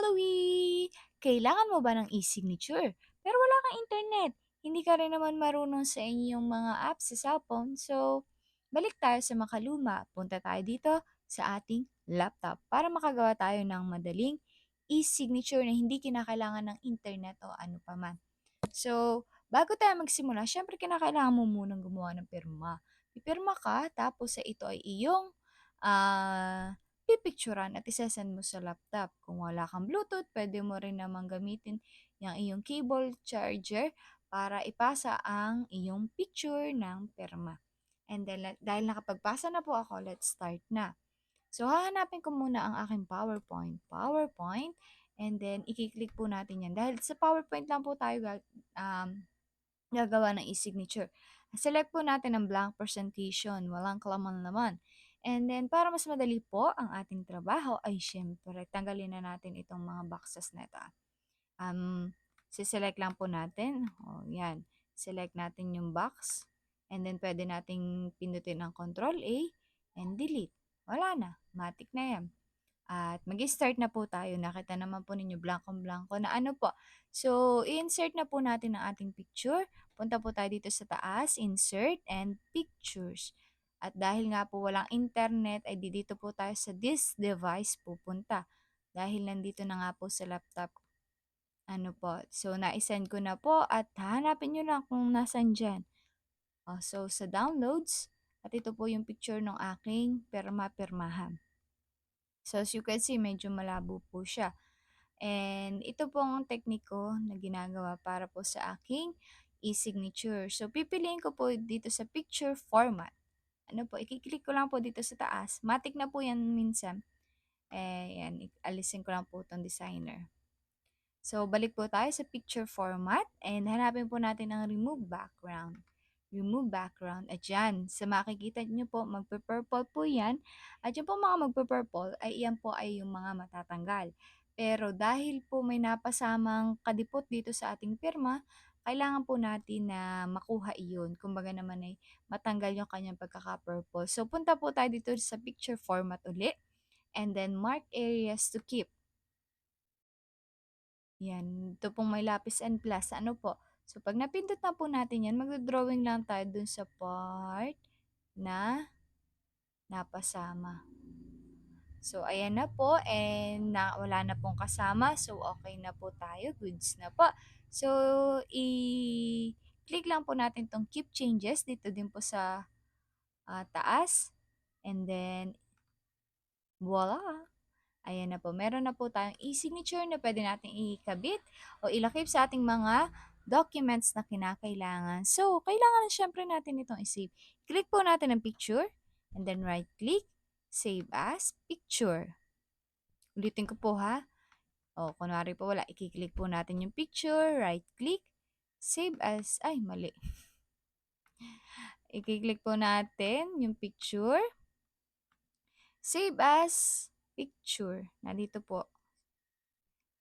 Chloe! Kailangan mo ba ng e-signature? Pero wala kang internet. Hindi ka rin naman marunong sa inyong mga apps sa cellphone. So, balik tayo sa makaluma. Punta tayo dito sa ating laptop para makagawa tayo ng madaling e-signature na hindi kinakailangan ng internet o ano pa man. So, bago tayo magsimula, syempre kinakailangan mo munang gumawa ng pirma. Pipirma ka, tapos sa ito ay iyong pipicturan at isesend mo sa laptop. Kung wala kang Bluetooth, pwede mo rin naman gamitin yung iyong cable charger para ipasa ang iyong picture ng pirma. And then, dahil nakapagpasa na po ako, let's start na. So, hahanapin ko muna ang aking PowerPoint. PowerPoint. And then, i-click po natin yan. Dahil sa PowerPoint lang po tayo gagawa ng e-signature. Select po natin ang blank presentation. Walang kalaman-laman. And then, para mas madali po ang ating trabaho, ay syempre, tanggalin na natin itong mga boxes na ito. Siselect lang po natin. O, yan. Select natin yung box. And then, pwede nating pindutin ang Control A and delete. Wala na. Matik na yan. At mag-start na po tayo. Nakita naman po ninyo blankong-blanko na ano po. So, i-insert na po natin ang ating picture. Punta po tayo dito sa taas, Insert and Pictures. At dahil nga po walang internet, ay dito po tayo sa this device pupunta. Dahil nandito na nga po sa laptop. Ano po. So, na-send ko na po at hanapin nyo lang kung nasan dyan. So, sa downloads, at ito po yung picture ng aking perma-permahan. So, as you can see, medyo malabo po siya. And ito po ang tekniko na ginagawa para po sa aking e-signature. So, pipiliin ko po dito sa picture format. Ano po, ikiklik ko lang po dito sa taas. Matik na po yan minsan. Yan, alisin ko lang po itong designer. So, balik po tayo sa picture format and hanapin po natin ang remove background. Remove background. At yan, sa makikita nyo po, magpe-purple po yan. At yung po mga magpe-purple, ay yan po ay yung mga matatanggal. Pero dahil po may napasamang kadipot dito sa ating pirma, kailangan po natin na makuha iyon. Kumbaga naman ay matanggal yung kanyang pagkaka-purple. So, punta po tayo dito sa picture format uli. And then, mark areas to keep. Yan, ito pong may lapis and plus, ano po. So, pag napindot na po natin yan, magdodrawing lang tayo dun sa part na napasama. So, ayan na po and wala na pong kasama. So, okay na po tayo. Goods na po. So, i-click lang po natin tong keep changes dito din po sa taas. And then, voila! Ayan na po. Meron na po tayong e-signature na pwede natin ikabit o ilakip sa ating mga documents na kinakailangan. So, kailangan syempre natin itong isave. Click po natin ang picture and then right-click, save as picture. Ulitin ko po ha. O, kunwari po wala. I-click po natin yung picture, right-click, save as, ay mali. I-click po natin yung picture, save as picture. Nandito po.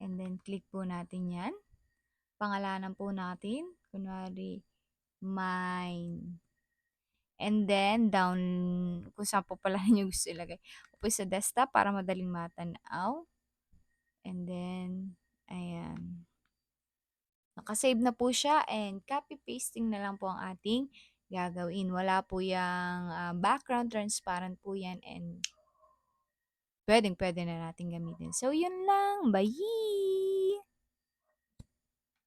And then, click po natin yan. Pangalanan po natin. Kunwari, mine. And then, down, kung saan po pala nyo gusto ilagay. Upo sa desktop para madaling matanaw. And then, ayan. Nakasave na po siya and copy-pasting na lang po ang ating gagawin. Wala po yung background, transparent po yan and pwedeng-pwede na natin gamitin. So, yun lang. Bye!